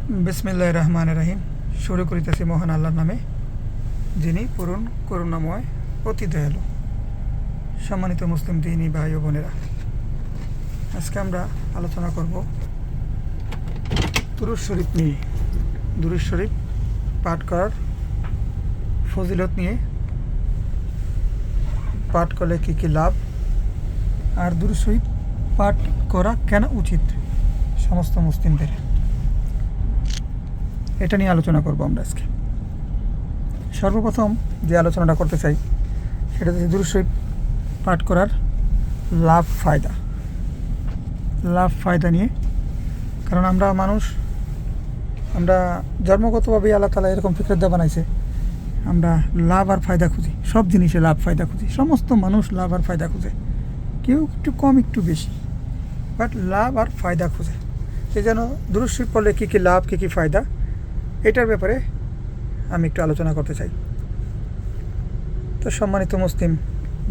বিসমিল্লাহির রহমানির রহিম। শুরু করিতেছি মহান আল্লাহর নামে, যিনি পূরণ করুণাময়, অতি দয়ালু। সম্মানিত মুসলিম দিনী ভাই ও বোনেরা, আজকে আমরা আলোচনা করব দুরূদ শরীফ নিয়ে। দুরূদ শরীফ পাঠ করার ফজিলত নিয়ে, পাঠ করলে কী কী লাভ, আর দুরূদ শরীফ পাঠ করা কেন উচিত সমস্ত মুসলিমদের, এটা নিয়ে আলোচনা করব আমরা আজকে। সর্বপ্রথম যে আলোচনাটা করতে চাই সেটা হচ্ছে দুরূদ শরীফ পাঠ করার লাভ ফায়দা নিয়ে। কারণ আমরা মানুষ, আমরা জন্মগতভাবেই আল্লাহ তাআলা এরকম ফিতরত বানাইছে, আমরা লাভ আর ফায়দা খুঁজি, সব জিনিসে লাভ ফায়দা খুঁজি। সমস্ত মানুষ লাভ আর ফায়দা খুঁজে, কেউ একটু কম একটু বেশি, বাট লাভ আর ফায়দা খুঁজে। সেই জন্য দুরূদ শরীফ পড়লে কী কী লাভ, কী কী ফায়দা, এটার ব্যাপারে আমি একটু আলোচনা করতে চাই। তো সম্মানিত মুসলিম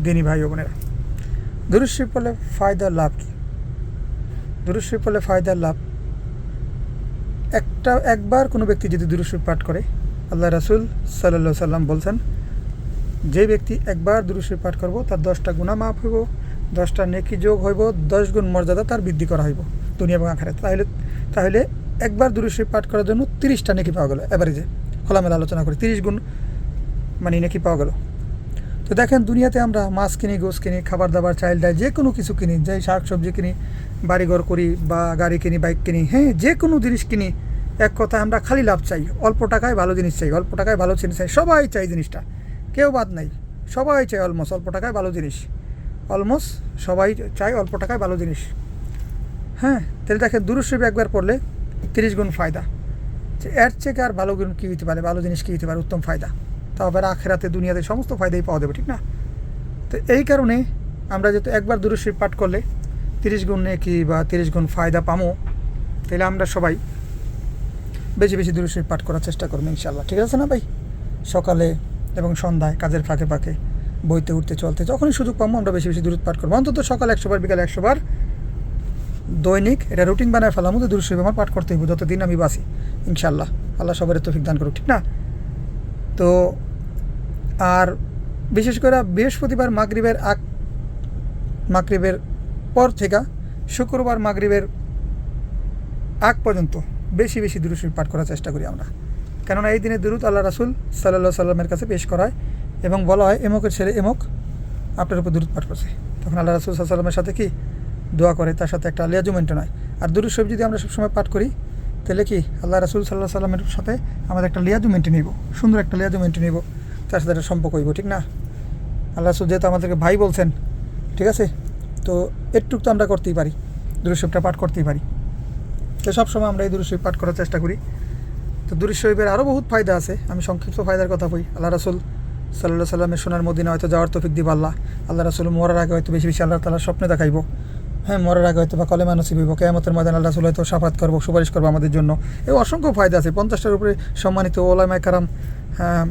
দিনী ভাই ও বোনেরা, দুরূদ শরীফ পড়লে ফায়দার লাভ কী? দুরূদ শরীফ পড়লে ফায়দার লাভ, একবার কোনো ব্যক্তি যদি দুরূদ শরীফ পাঠ করে, আল্লাহ রাসূল সাল্লাল্লাহু আলাইহি সাল্লাম বলছেন, যে ব্যক্তি একবার দুরূদ শরীফ পাঠ করব তার 10টা গুনাহ মাফ হইব, 10টা নেকি যোগ হইব, 10 গুণ মর্যাদা তার বৃদ্ধি করা হইব দুনিয়া এবং আখিরাতে। তাহলে একবার দুরূদ শরীফ পাঠ করার জন্য 30টা নেকি পাওয়া গেল। এভারেজে খোলামেলা আলোচনা করি, 30 গুণ মানে নেকি পাওয়া গেল। তো দেখেন, দুনিয়াতে আমরা মাছ কিনি, গোশ কিনি, খাবার দাবার, চাইল ডাল, যে কোনো কিছু কিনি, যে শাক সবজি কিনি, বাড়িঘর করি বা গাড়ি কিনি, বাইক কিনি, হ্যাঁ, যে কোনো জিনিস কিনি, এক কথায় আমরা খালি লাভ চাই, অল্প টাকায় ভালো জিনিস চাই, অল্প টাকায় ভালো জিনিস চাই, সবাই চাই জিনিসটা, কেউ বাদ নাই, সবাই চাই অলমোস্ট অল্প টাকায় ভালো জিনিস, অলমোস্ট সবাই চাই অল্প টাকায় ভালো জিনিস। হ্যাঁ, তাহলে দেখেন দুরূদ শরীফ একবার পড়লে 30 গুণ ফায়দা। এর থেকে আর ভালো গুণ কী হতে পারে, ভালো জিনিস কী হতে পারে, উত্তম ফায়দা। তাও আবার আখেরাতে দুনিয়াতে সমস্ত ফায়দাই পাওয়া যাবে, ঠিক না? তো এই কারণে আমরা যেহেতু একবার দুরূদ শরীফ পাঠ করলে 30 গুণ নেকি বা 30 গুণ ফায়দা পামো, তাহলে আমরা সবাই বেশি বেশি দুরূদ শরীফ পাঠ করার চেষ্টা করবো ইনশাআল্লাহ। ঠিক আছে না ভাই? সকালে এবং সন্ধ্যায়, কাজের ফাঁকে ফাঁকে, বইতে উঠতে চলতে, যখনই সুযোগ পাবো আমরা বেশি বেশি দুরূদ পাঠ করবো। অন্তত সকালে 100 বার, বিকালে 100 বার দৈনিক এটা রুটিন বানায় ফেলার মধ্যে দুরূদ শরীফ আমার পাঠ করতে হইব যতদিন আমি বাঁচি ইনশাআল্লাহ। আল্লাহ সবারই তৌফিক দান করুক, ঠিক না? তো আর বিশেষ করে বৃহস্পতিবার মাগরিবের পর থেকে শুক্রবার মাগরিবের আগ পর্যন্ত বেশি বেশি দুরূদ শরীফ পাঠ করার চেষ্টা করি আমরা। কেননা এই দিনে দুরূদ আল্লাহ রাসূল সাল্লাল্লাহু আলাইহি সাল্লামের কাছে পেশ করা হয় এবং বলা হয়, এমকের ছেলে এমক আপনার উপর দুরূদ পাঠ করছে। তখন আল্লাহ রাসূল সাল্লাল্লাহু আলাইহি সাল্লামের সাথে কি দোয়া করে, তার সাথে একটা লিয়াজু মেনটেন হয়। আর দুরূদ শরীফ যদি আমরা সবসময় পাঠ করি, তাহলে কি আল্লাহ রাসূল সাল্লাল্লাহু আলাইহি সাল্লামের সাথে আমাদের একটা লিয়াজু মেনটেন হইব, সুন্দর একটা লিয়াজু মেনটেন হইব, তার সাথে একটা সম্পর্ক হইব, ঠিক না? আল্লাহ রাসূল যেহেতু আমাদেরকে ভাই বলছেন, ঠিক আছে, তো এটুকু তো আমরা করতেই পারি, দুরূদ শরীফটা পাঠ করতেই পারি। তো সবসময় আমরা এই দুরূদ শরীফ পাঠ করার চেষ্টা করি। তো দুরূদ শরীফের আরও বহুত ফায়দা আছে, আমি সংক্ষিপ্ত ফায়দার কথা বলি। আল্লাহ রাসূল সাল্লাল্লাহু আলাইহি সাল্লামের সোনার মদিনা হয়তো যাওয়ার তৌফিক দিব আল্লাহ। আল্লাহ রাসূল মরার আগে হয়তো বেশি বেশি আল্লাহ তাআলা স্বপ্নে দেখাইব, হ্যাঁ, মরার আগে হয়তো বা কলেমা নসিব হইব, কিয়ামতের ময়দানে আল্লাহ রাসূল হয়তো শাফাত করবো, সুপারিশ করবো আমাদের জন্য। এই অসংখ্য ফায়দা আছে। 50টার উপরে সম্মানিত ওলামায়ে কেরাম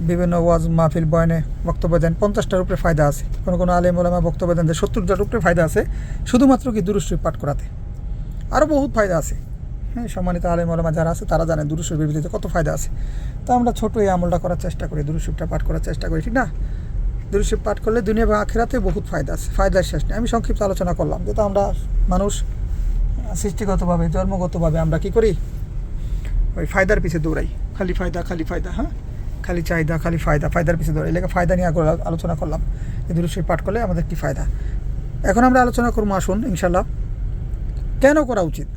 বিভিন্ন ওয়াজ মাহফিল বয়ানে বক্তব্য দেন, 50টার উপরে ফায়দা আছে। কোনো আলেম ওলামা বক্তব্য দেন যে 70টার উপরে ফায়দা আছে শুধুমাত্র কি দুরূদ শরীফ পাঠ করাতে। আরও বহুত ফায়দা আছে, হ্যাঁ, সম্মানিত আলেম ওলামা যারা আছে তারা জানেন দুরূদ শরীফের ভিতরে কত ফায়দা আছে। তো আমরা ছোট এই আমলটা করার চেষ্টা করি, দুরূদ শরীফটা পাঠ করার চেষ্টা করি, ঠিক না? দুরূদ শরীফ পাঠ করলে দুনিয়া এবং আখিরাতে বহুত ফায়দা আছে, ফায়দার শেষ নেই। আমি সংক্ষিপ্ত আলোচনা করলাম, যেহেতু আমরা মানুষ সৃষ্টিগতভাবে, জন্মগতভাবে আমরা কী করি, ওই ফায়দার পিছিয়ে দৌড়াই, খালি ফায়দা, হ্যাঁ, খালি চাহিদা, খালি ফায়দার পিছিয়ে দৌড়াই। এলাকা ফায়দা নিয়ে আলোচনা করলাম যে দুরূদ শরীফ পাঠ করলে আমাদের কী ফায়দা। এখন আমরা আলোচনা করবো, আসুন ইনশাল্লাহ, কেন করা উচিত।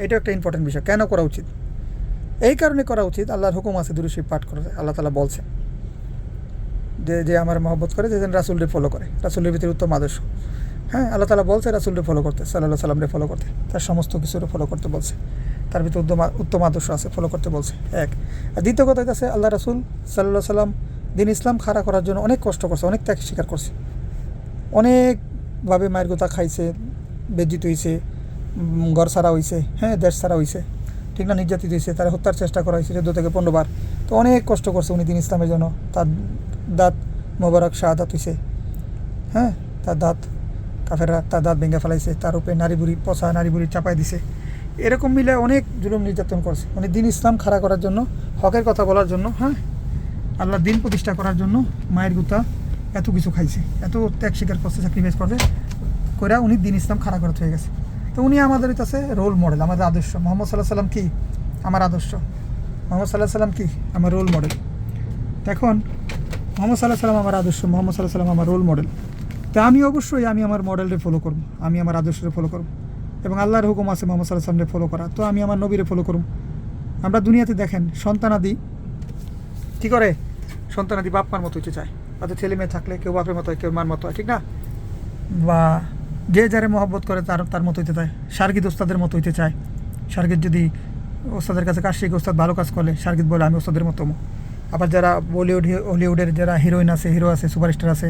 এটা একটা ইম্পর্টেন্ট বিষয়, কেন করা উচিত। এই কারণে করা উচিত, আল্লাহর হুকুম আছে দুরূদ শরীফ পাঠ করে। আল্লাহ তাআলা বলছেন যে আমার মহব্বত করে, যে রাসূলরে ফলো করে, রাসূলের ভিতরে উত্তম আদর্শ। হ্যাঁ, আল্লাহ তাআলা বলছে রাসূলরে ফলো করতে, সাল্লাল্লাহু আলাইহি সাল্লামরে ফলো করতে, তার সমস্ত কিছুরে ফলো করতে বলছে, তার ভিতরে উত্তম আদর্শ আছে, ফলো করতে বলছে। এক। আর দ্বিতীয় কথা হচ্ছে, আল্লাহ রাসূল সাল্লাল্লাহু আলাইহি সাল্লাম দিন ইসলাম খাড়া করার জন্য অনেক কষ্ট করছে, অনেক ত্যাগ স্বীকার করছে, অনেকভাবে মায়ের গোতা খাইছে, বেজ্জিত হয়েছে, ঘর ছাড়া হয়েছে, হ্যাঁ, দেশ ছাড়া হয়েছে, ঠিক না, নির্যাতিত হয়েছে, তারা হত্যার চেষ্টা করা হয়েছে 14 থেকে 15 বার। তো অনেক কষ্ট করছে উনি দিন ইসলামের জন্য। তার দাঁত মোবারক শাহাদাত হয়েছে, হ্যাঁ, তার দাঁত কাফেররা তার দাঁত ভেঙে ফেলাইছে, তার উপরে নারী বুড়ি, পচা নারী বুড়ি চাপাই দিছে। এরকম মিলে অনেক জুলুম নির্যাতন করছে, উনি দিন ইসলাম খাড়া করার জন্য, হকের কথা বলার জন্য, হ্যাঁ, আল্লাহ দিন প্রতিষ্ঠা করার জন্য মায়ের গুতা এত কিছু খাইছে, এত ত্যাগ স্বীকার করছে, স্যাক্রিফাইস করছে, করে উনি দিন ইসলাম খাড়া করা হয়ে গেছে। তো উনি আমাদের কাছে রোল মডেল, আমাদের আদর্শ। মোহাম্মদ সাল্লাহ সাল্লাম কি? আমার আদর্শ। মোহাম্মদ সাল্লাহ সাল্লাম কি? আমার রোল মডেল। এখন মোহাম্মদ সাল্লাহ সাল্লাম আমার আদর্শ, মোহাম্মদ সাল্লাহ সাল্লাম আমার রোল মডেল। তা আমি অবশ্যই আমি আমার মডেলকে ফলো করব, আমি আমার আদর্শকে ফলো করব, এবং আল্লাহর হুকুম আছে মোহাম্মদ সাল্লাহ সাল্লামকে ফলো করা, তো আমি আমার নবীরে ফলো করব। আমরা দুনিয়াতে দেখেন সন্তানাদি কী করে, সন্তানাদি বাপ মার মতো হইতে চায়, অর্থাৎ ছেলে মেয়ে থাকলে কেউ বাপের মতো হয়, কেউ মার মতো হয়, ঠিক না? বা যে যারে মহব্বত করে তার মতো হইতে চায়, সার্গিদ ওস্তাদের মতো হইতে চায়। সার্গিদ যদি ওস্তাদের কাছে কাজ শিখে, ওস্তাদ ভালো কাজ করলে সার্গিদ বলে আমি ওস্তাদের মতো। আবার যারা হলিউডের যারা হিরোইন আছে, হিরো আছে, সুপারস্টার আছে,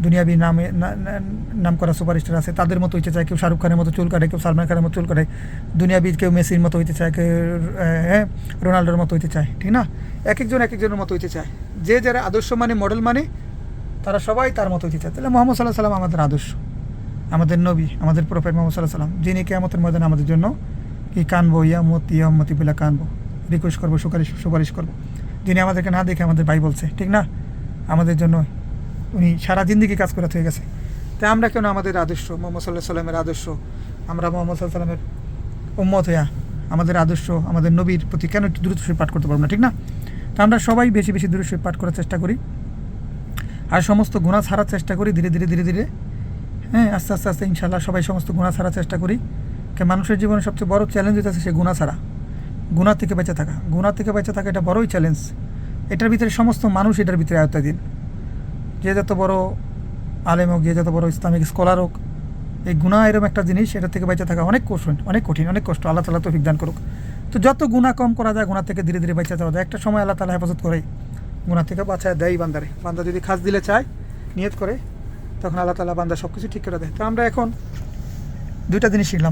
দুনিয়াবি নাম করা সুপারস্টার আছে, তাদের মতো হইতে চায়। কেউ শাহরুখ খানের মতো চুল কাটে, কেউ সালমান খানের মতো চুল কাটে। দুনিয়াবি কেউ মেসির মতো হইতে চায়, কেউ রোনাল্ডোর মতো হইতে চায়, ঠিক না? এক একজনের মতো হইতে চায়। যে যারা আদর্শ মানে, মডেল মানে, তারা সবাই তার মতো হইতে চায়। তাহলে মোহাম্মদ সাল্লাহ সাল্লাম আমাদের আদর্শ, আমাদের নবী, আমাদের প্রফেট মোহাম্মদ সাল্লাহ সাল্লাম, যিনি কিয়ামতের ময়দানে আমাদের জন্য কি কানবো, ইয়ামতি বলে কানবো, রিকোয়েস্ট করবো, সুপারিশ করবো, যিনি আমাদেরকে না দেখে আমাদের ভাই বলছে, ঠিক না? আমাদের জন্য উনি সারা জিন্দিগি কাজ করে হয়ে গেছে। তাই আমরা কেন আমাদের আদর্শ মোহাম্মদ সাল্লাহ সাল্লামের আদর্শ, আমরা মোহাম্মদ সাল্লাহ সাল্লামের উম্মত হইয়া আমাদের আদর্শ, আমাদের নবীর প্রতি কেন একটু দ্রুত পাঠ করতে পারবো না, ঠিক না? তো আমরা সবাই বেশি বেশি দ্রুত পাঠ করার চেষ্টা করি, আর সমস্ত গুনাহ ছাড়ার চেষ্টা করি ধীরে ধীরে, হ্যাঁ, আস্তে আস্তে ইনশাআল্লাহ সবাই সমস্ত গুনাহ ছাড়ার চেষ্টা করি। কারণ মানুষের জীবনে সবচেয়ে বড় চ্যালেঞ্জ হইতেছে সে গুনাহ ছাড়া, গুনাহ থেকে বেঁচে থাকা এটা বড়ই চ্যালেঞ্জ। এটার ভিতরে সমস্ত মানুষ এটার ভিতরে আয়ত্তাধীন। যে যত বড় আলেম হোক, যে যত বড় ইসলামিক স্কলার হোক, এই গুনাহ এরকম একটা জিনিস, এটা থেকে বেঁচে থাকা অনেক কঠিন, অনেক কষ্ট। আল্লাহ তাআলা তৌফিক দান করুক। তো যত গুনাহ কম করা যায়, গুনাহ থেকে ধীরে ধীরে বেঁচে যাওয়া যায়। একটা সময় আল্লাহ তাআলা হেফাজত করে গুনাহ থেকে বাঁচায় দেয় বান্দারে। বান্দা যদি খাস দিলে চায়, নিয়ত করে, তখন আল্লাহ তাআলা বান্দা সব কিছু ঠিক করে দেয়। তো আমরা এখন দুইটা জিনিস শিখলাম।